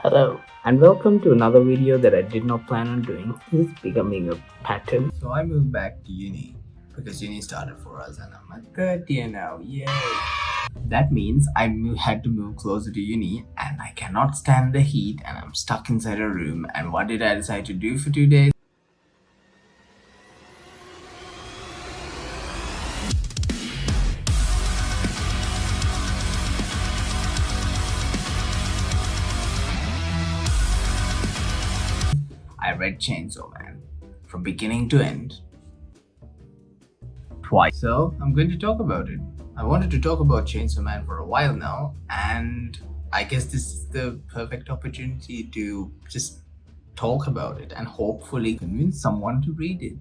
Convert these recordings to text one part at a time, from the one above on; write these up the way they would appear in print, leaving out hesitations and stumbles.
Hello and welcome to another video that I did not plan on doing. This is becoming a pattern. So I moved back to uni because uni started for us and I'm a third year now, yay! That means had to move closer to uni and I cannot stand the heat and I'm stuck inside a room. And what did I decide to do for 2 days? I read Chainsaw Man from beginning to end twice. So I'm going to talk about it. I wanted to talk about Chainsaw Man for a while now, and I guess this is the perfect opportunity to just talk about it and hopefully convince someone to read it.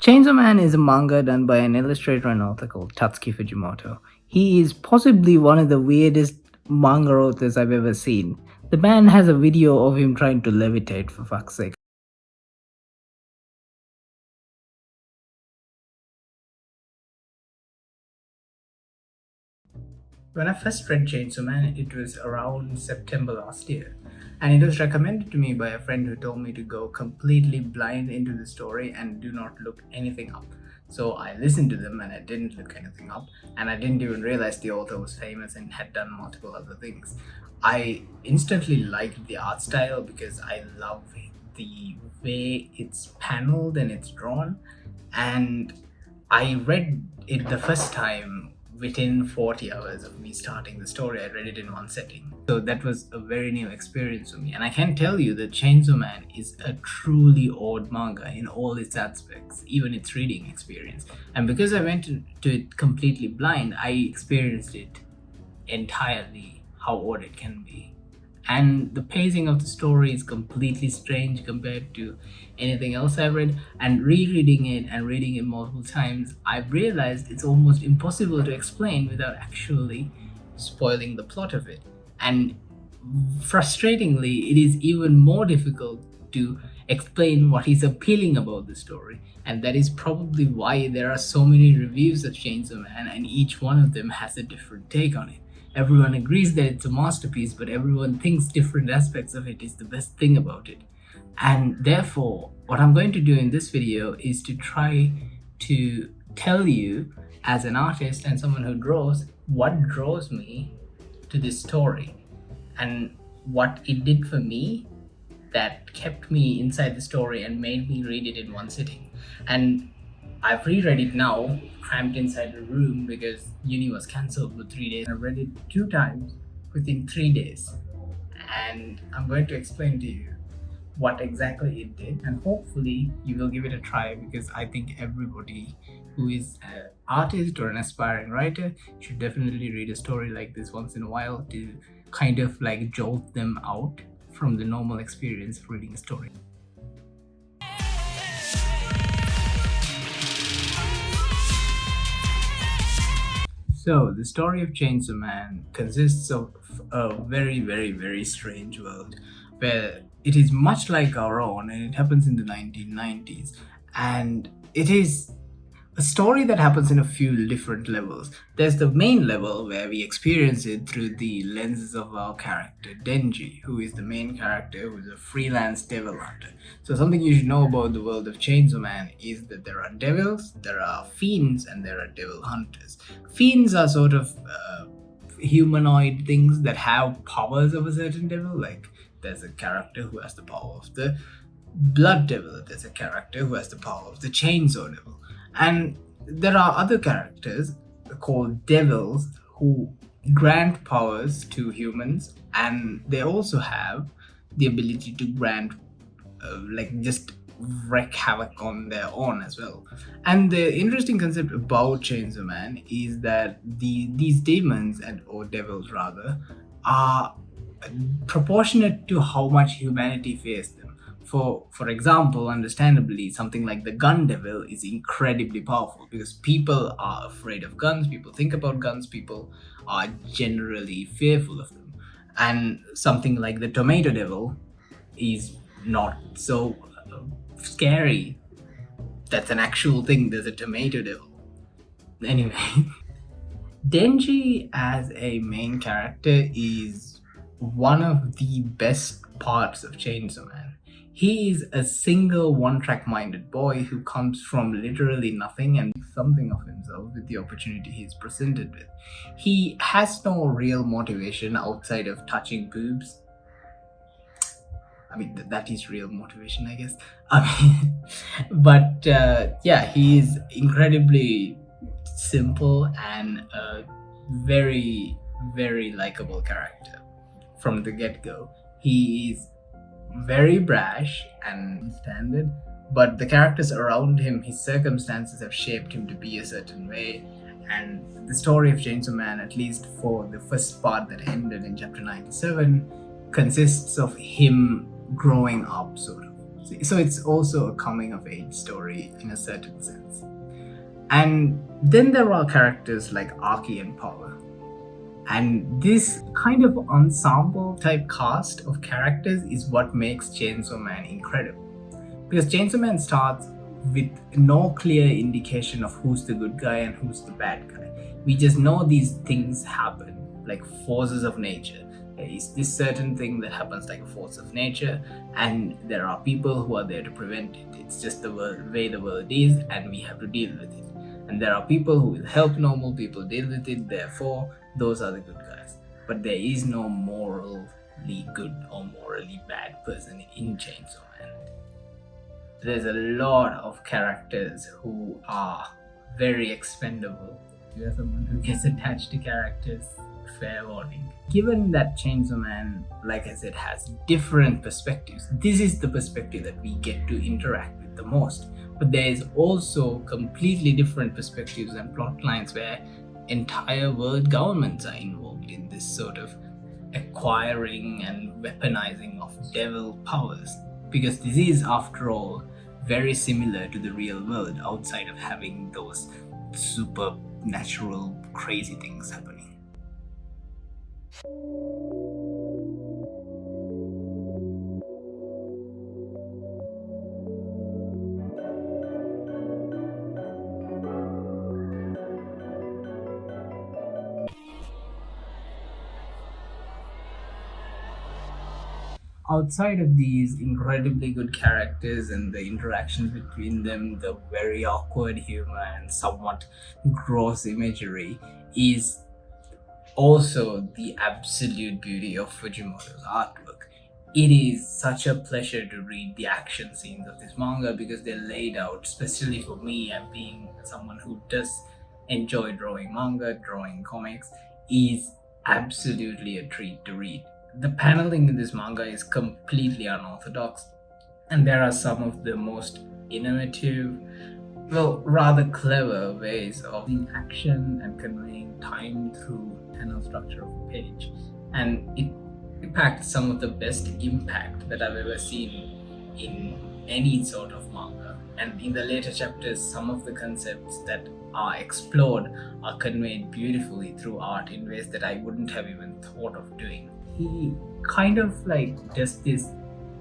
Chainsaw Man is a manga done by an illustrator and author called Tatsuki Fujimoto. He is possibly one of the weirdest manga authors I've ever seen. The man has a video of him trying to levitate, for fuck's sake. When I first read Chainsaw Man, it was around September last year, and it was recommended to me by a friend who told me to go completely blind into the story and do not look anything up. So I listened to them and I didn't look anything up, and I didn't even realize the author was famous and had done multiple other things. I instantly liked the art style because I love the way it's paneled and it's drawn, and I read it the first time within 40 hours of me starting the story. I read it in one setting. So that was a very new experience for me. And I can tell you that Chainsaw Man is a truly odd manga in all its aspects, even its reading experience. And because I went to it completely blind, I experienced it entirely how odd it can be. And the pacing of the story is completely strange compared to anything else I've read. And rereading it and reading it multiple times, I've realized it's almost impossible to explain without actually spoiling the plot of it. And frustratingly, it is even more difficult to explain what is appealing about the story. And that is probably why there are so many reviews of Chainsaw Man, and each one of them has a different take on it. Everyone agrees that it's a masterpiece, but everyone thinks different aspects of it is the best thing about it. And therefore, what I'm going to do in this video is to try to tell you, as an artist and someone who draws, what draws me to this story and what it did for me that kept me inside the story and made me read it in one sitting. And I've reread it now, cramped inside a room because uni was cancelled for 3 days. I read it 2 times within 3 days. And I'm going to explain to you what exactly it did, and hopefully you will give it a try, because I think everybody who is an artist or an aspiring writer should definitely read a story like this once in a while to kind of like jolt them out from the normal experience of reading a story. So, the story of Chainsaw Man consists of a very, very, very strange world where it is much like our own, and it happens in the 1990s. And it is a story that happens in a few different levels. There's the main level where we experience it through the lenses of our character Denji, who is the main character, who is a freelance devil hunter. So something you should know about the world of Chainsaw Man is that there are devils, there are fiends, and there are devil hunters. Fiends are sort of humanoid things that have powers of a certain devil. Like there's a character who has the power of the blood devil, there's a character who has the power of the chainsaw devil. And there are other characters called devils who grant powers to humans, and they also have the ability to grant, just wreak havoc on their own as well. And the interesting concept about Chainsaw Man is that these demons, or devils rather, are proportionate to how much humanity fears them. For example, understandably, something like the gun devil is incredibly powerful because people are afraid of guns, people think about guns, people are generally fearful of them. And something like the tomato devil is not so scary. That's an actual thing, there's a tomato devil. Anyway, Denji as a main character is one of the best parts of Chainsaw Man. He is a single one track minded boy who comes from literally nothing and makes something of himself with the opportunity he is presented with. He has no real motivation outside of touching boobs. I mean, that is real motivation, I guess. I mean, but yeah, he is incredibly simple and a very, very likable character from the get go. He is very brash and standard, but the characters around him, his circumstances have shaped him to be a certain way. And the story of Chainsaw Man, at least for the first part that ended in chapter 97, consists of him growing up, sort of. So it's also a coming of age story in a certain sense. And then there are characters like Aki and Power. And this kind of ensemble type cast of characters is what makes Chainsaw Man incredible. Because Chainsaw Man starts with no clear indication of who's the good guy and who's the bad guy. We just know these things happen, like forces of nature. There is this certain thing that happens like a force of nature, and there are people who are there to prevent it. It's just the way the world is, and we have to deal with it. And there are people who will help normal people deal with it, therefore, those are the good guys. But there is no morally good or morally bad person in Chainsaw Man. There's a lot of characters who are very expendable. You're someone who gets attached to characters, fair warning. Given that Chainsaw Man, like I said, has different perspectives, this is the perspective that we get to interact with the most. But there is also completely different perspectives and plot lines where entire world governments are involved in this sort of acquiring and weaponizing of devil powers. Because this is, after all, very similar to the real world outside of having those supernatural crazy things happening. Outside of these incredibly good characters and the interactions between them, the very awkward humor and somewhat gross imagery is also the absolute beauty of Fujimoto's artwork. It is such a pleasure to read the action scenes of this manga because they're laid out, especially for me, and being someone who does enjoy drawing manga, drawing comics, is absolutely a treat to read. The paneling in this manga is completely unorthodox, and there are some of the most innovative, well, rather clever ways of the action and conveying time through panel structure of a page. And it packed some of the best impact that I've ever seen in any sort of manga. And in the later chapters, some of the concepts that are explored are conveyed beautifully through art in ways that I wouldn't have even thought of doing. He kind of like does this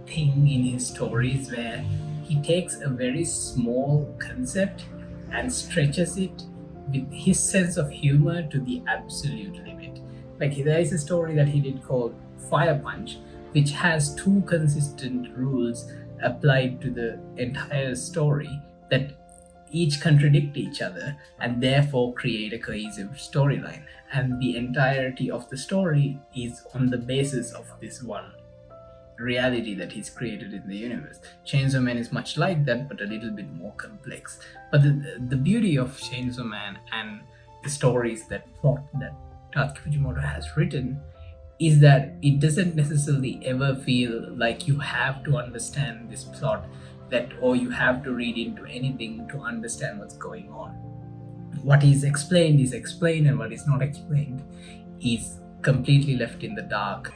thing in his stories where he takes a very small concept and stretches it with his sense of humor to the absolute limit. Like there is a story that he did called Fire Punch, which has two consistent rules applied to the entire story that each contradict each other and therefore create a cohesive storyline. And the entirety of the story is on the basis of this one reality that he's created in the universe. Chainsaw Man is much like that, but a little bit more complex. But the beauty of Chainsaw Man and the stories that plot that Tatsuki Fujimoto has written is that it doesn't necessarily ever feel like you have to understand this plot that or you have to read into anything to understand what's going on. What is explained, and what is not explained is completely left in the dark.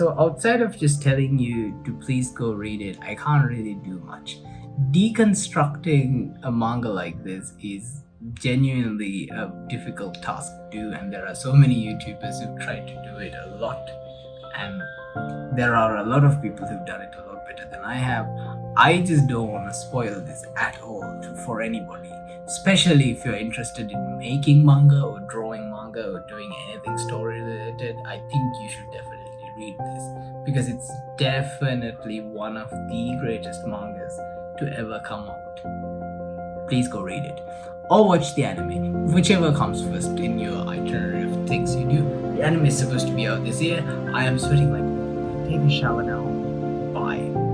So outside of just telling you to please go read it, I can't really do much. Deconstructing a manga like this is genuinely a difficult task to do, and there are so many YouTubers who've tried to do it a lot, and there are a lot of people who've done it a lot better than I have. I just don't want to spoil this at all for anybody, especially if you're interested in making manga or drawing manga or doing anything story related. I think you should definitely read this because it's definitely one of the greatest mangas to ever come out. Please go read it or watch the anime, whichever comes first in your itinerary of things you do. The anime is supposed to be out this year. I am sweating like, take a shower now. Bye.